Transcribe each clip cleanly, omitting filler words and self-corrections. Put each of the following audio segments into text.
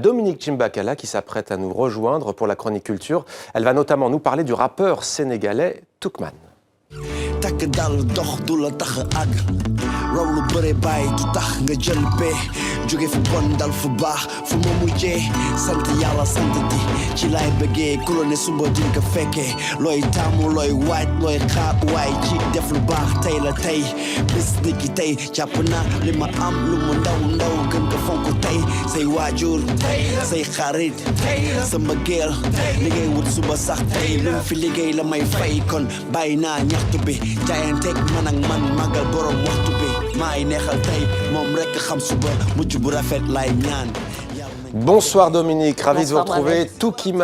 Dominique Djimbakala qui s'apprête à nous rejoindre pour la chronique culture. Elle va notamment nous parler du rappeur sénégalais Toukman. raw lu bëre bàyyi du tax nga jël bee jóge fu bon dal fu baax fu ma mujjee sant yàlla sant di ci laay bëggee ku la ne suba duñ ko fekkee looy taamu looy waaj looy xaar waay ci def lu baax tey la tey bis ni ki tey jàpp naa li ma am lu mu ndaw ndaw gën ko fonk tey say waajur say xarit sa mbëggeel li ngay wut suba sax tey lu fi liggéey la may fay kon bàyyi naa ñaxtu bi jaayanteeg man ak man magal borom waxtu bi maay neexal tey moom rek xam suba mujj bu rafet lay ñaan. Bonsoir Dominique, ravi de vous retrouver. Touki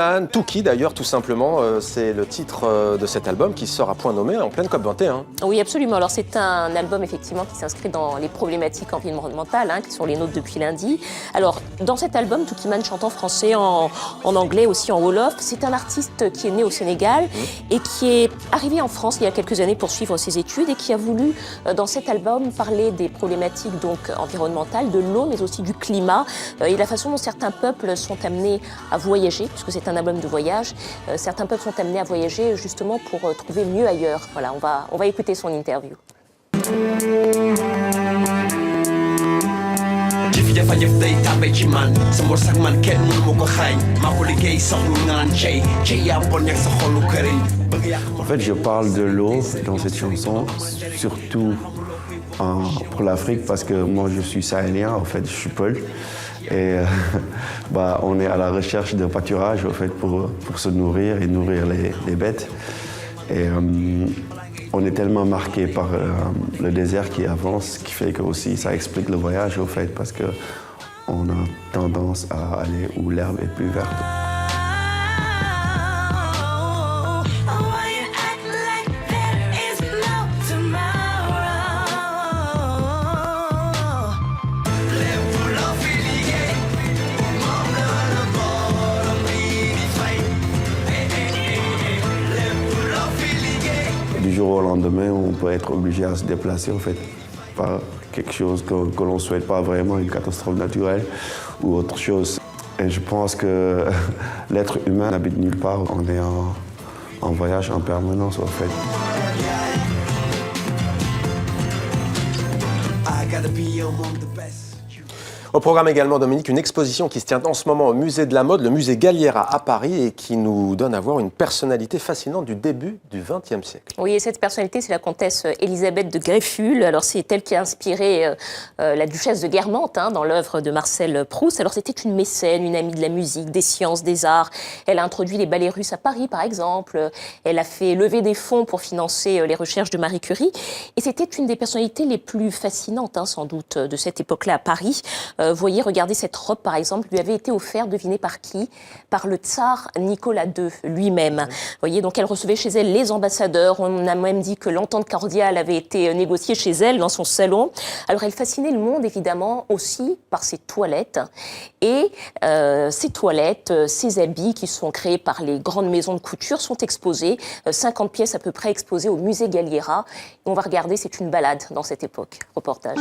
d'ailleurs tout simplement, c'est le titre de cet album qui sort à point nommé en pleine COP21. Oui absolument, alors c'est un album effectivement qui s'inscrit dans les problématiques environnementales qui sont les nôtres depuis lundi. Alors dans cet album, Toukiman chante en français, en anglais, aussi en wolof. C'est un artiste qui est né au Sénégal et qui est arrivé en France il y a quelques années pour suivre ses études et qui a voulu dans cet album parler des problématiques donc environnementales, de l'eau mais aussi du climat et de la façon dont certains peuples sont amenés à voyager, puisque c'est un album de voyage. Certains peuples sont amenés à voyager justement pour trouver mieux ailleurs. Voilà, on va écouter son interview. En fait, je parle de l'eau dans cette chanson, surtout pour l'Afrique, parce que moi je suis sahélien, en fait, je suis Peul. Et on est à la recherche de pâturage en fait, pour se nourrir et nourrir les bêtes. Et on est tellement marqué par le désert qui avance, qui fait que aussi ça explique le voyage au fait, parce qu'on a tendance à aller où l'herbe est plus verte. Du jour au lendemain, on peut être obligé à se déplacer en fait, par quelque chose que l'on ne souhaite pas vraiment, une catastrophe naturelle ou autre chose. Et je pense que l'être humain n'habite nulle part, on est en voyage en permanence en fait. Au programme également, Dominique, une exposition qui se tient en ce moment au musée de la mode, le musée Galliera à Paris, et qui nous donne à voir une personnalité fascinante du début du XXe siècle. Oui, et cette personnalité, c'est la comtesse Élisabeth de Greffulhes. Alors, c'est elle qui a inspiré la duchesse de Guermantes dans l'œuvre de Marcel Proust. Alors, c'était une mécène, une amie de la musique, des sciences, des arts. Elle a introduit les ballets russes à Paris, par exemple. Elle a fait lever des fonds pour financer les recherches de Marie Curie. Et c'était une des personnalités les plus fascinantes, sans doute, de cette époque-là à Paris. Voyez, regardez, cette robe, par exemple, lui avait été offerte, devinez par qui? Par le tsar Nicolas II lui-même. Voyez, donc elle recevait chez elle les ambassadeurs. On a même dit que l'entente cordiale avait été négociée chez elle, dans son salon. Alors, elle fascinait le monde, évidemment, aussi par ses toilettes. Et ces toilettes, ces habits qui sont créés par les grandes maisons de couture sont exposés, 50 pièces à peu près exposées au musée Galliera. Et on va regarder, c'est une balade dans cette époque. Reportage.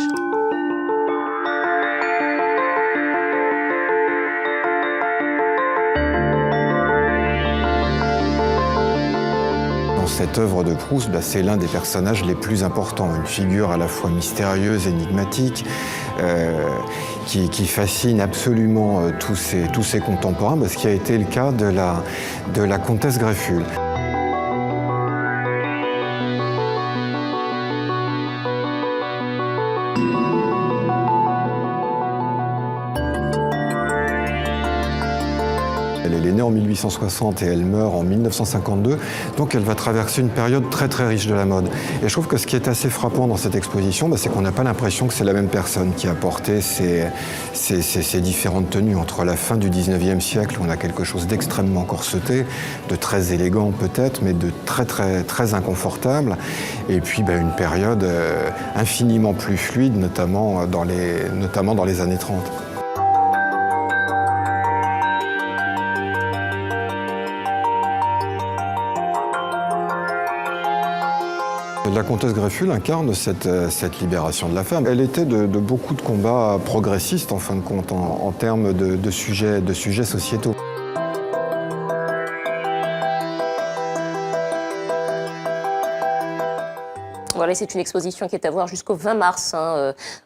Dans cette œuvre de Proust, c'est l'un des personnages les plus importants, une figure à la fois mystérieuse, énigmatique, qui fascine absolument tous ses contemporains, ce qui a été le cas de la comtesse Greffulhes. Elle est née en 1860 et elle meurt en 1952, donc elle va traverser une période très très riche de la mode. Et je trouve que ce qui est assez frappant dans cette exposition, c'est qu'on n'a pas l'impression que c'est la même personne qui a porté ces différentes tenues. Entre la fin du 19e siècle, on a quelque chose d'extrêmement corseté, de très élégant peut-être, mais de très très très inconfortable. Et puis une période infiniment plus fluide, notamment dans les années 30. la comtesse Grefful incarne cette libération de la femme. Elle était de beaucoup de combats progressistes, en fin de compte, en termes de sujets sociétaux. Voilà, c'est une exposition qui est à voir jusqu'au 20 mars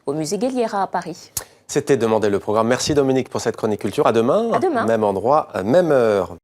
au musée Galliera à Paris. C'était Demander le programme. Merci Dominique pour cette chronique culture. À demain, À demain. même endroit, même heure.